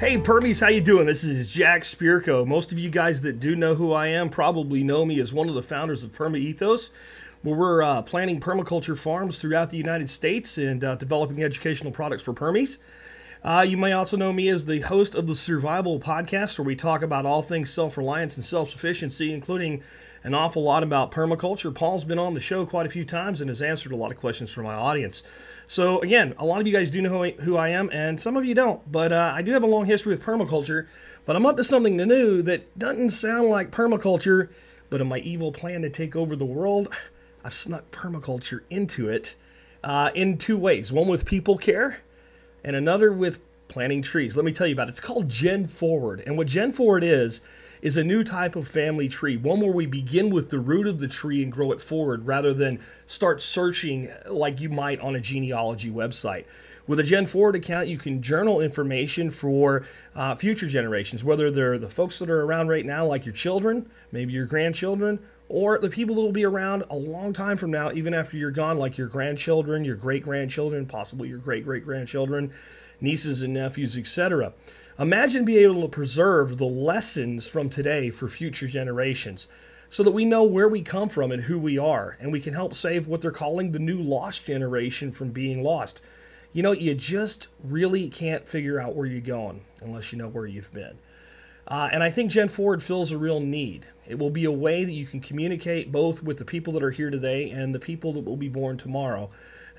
Hey Permies, how you doing? This is Jack Spirko. Most of you guys that do know who I am probably know me as one of the founders of Perma Ethos, where we're planting permaculture farms throughout the United States and developing educational products for Permies. You may also know me as the host of the Survival Podcast, where we talk about all things self-reliance and self-sufficiency, including an awful lot about permaculture. Paul's been on the show quite a few times and has answered a lot of questions from my audience. So again, a lot of you guys do know who I am, and some of you don't, but I do have a long history with permaculture, but I'm up to something new that doesn't sound like permaculture, but in my evil plan to take over the world, I've snuck permaculture into it in two ways. One with people care, and another with planting trees. Let me tell you about it. It's called GenForward, and what GenForward is a new type of family tree, one where we begin with the root of the tree and grow it forward rather than start searching like you might on a genealogy website. With a GenForward account, you can journal information for future generations, whether they're the folks that are around right now, like your children, maybe your grandchildren, or the people that will be around a long time from now, even after you're gone, like your grandchildren, your great-grandchildren, possibly your great-great-grandchildren, nieces and nephews, etc. Imagine being able to preserve the lessons from today for future generations so that we know where we come from and who we are, and we can help save what they're calling the new lost generation from being lost. You know, you just really can't figure out where you're going unless you know where you've been. And I think GenForward fills a real need. It will be a way that you can communicate both with the people that are here today and the people that will be born tomorrow.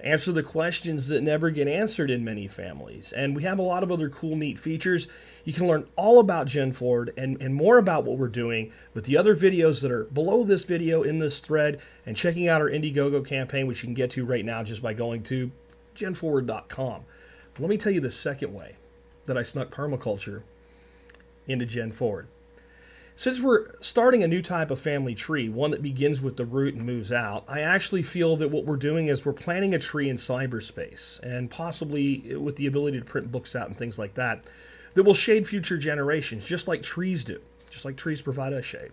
Answer the questions that never get answered in many families. And we have a lot of other cool, neat features. You can learn all about GenForward and more about what we're doing with the other videos that are below this video in this thread, and checking out our Indiegogo campaign, which you can get to right now just by going to GenForward.com. But let me tell you the second way that I snuck permaculture into GenForward. Since we're starting a new type of family tree, one that begins with the root and moves out, I actually feel that what we're doing is we're planting a tree in cyberspace, and possibly with the ability to print books out and things like that, that will shade future generations, just like trees do, just like trees provide us shade.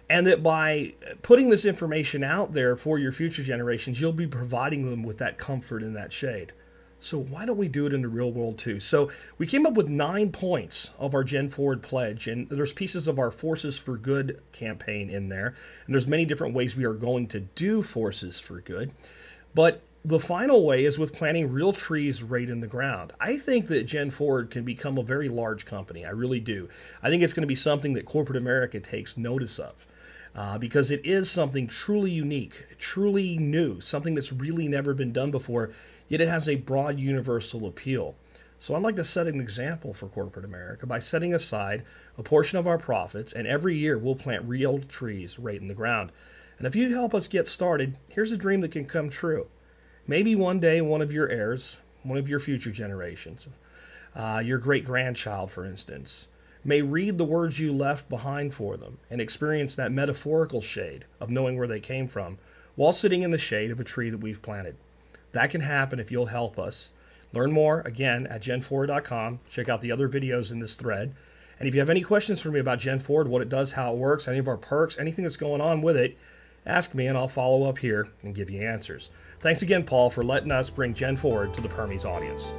And that by putting this information out there for your future generations, you'll be providing them with that comfort and that shade. So why don't we do it in the real world too? So we came up with 9 points of our GenForward pledge, and there's pieces of our Forces for Good campaign in there. And there's many different ways we are going to do Forces for Good. But the final way is with planting real trees right in the ground. I think that GenForward can become a very large company. I really do. I think it's going to be something that corporate America takes notice of. Because it is something truly unique, truly new, something that's really never been done before, yet it has a broad universal appeal. So I'd like to set an example for corporate America by setting aside a portion of our profits, and every year we'll plant real trees right in the ground. And if you help us get started, here's a dream that can come true. Maybe one day one of your heirs, one of your future generations, your great-grandchild, for instance, may read the words you left behind for them and experience that metaphorical shade of knowing where they came from while sitting in the shade of a tree that we've planted. That can happen if you'll help us. Learn more, again, at GenForward.com. Check out the other videos in this thread. And if you have any questions for me about GenForward, what it does, how it works, any of our perks, anything that's going on with it, ask me and I'll follow up here and give you answers. Thanks again, Paul, for letting us bring GenForward to the Permies audience.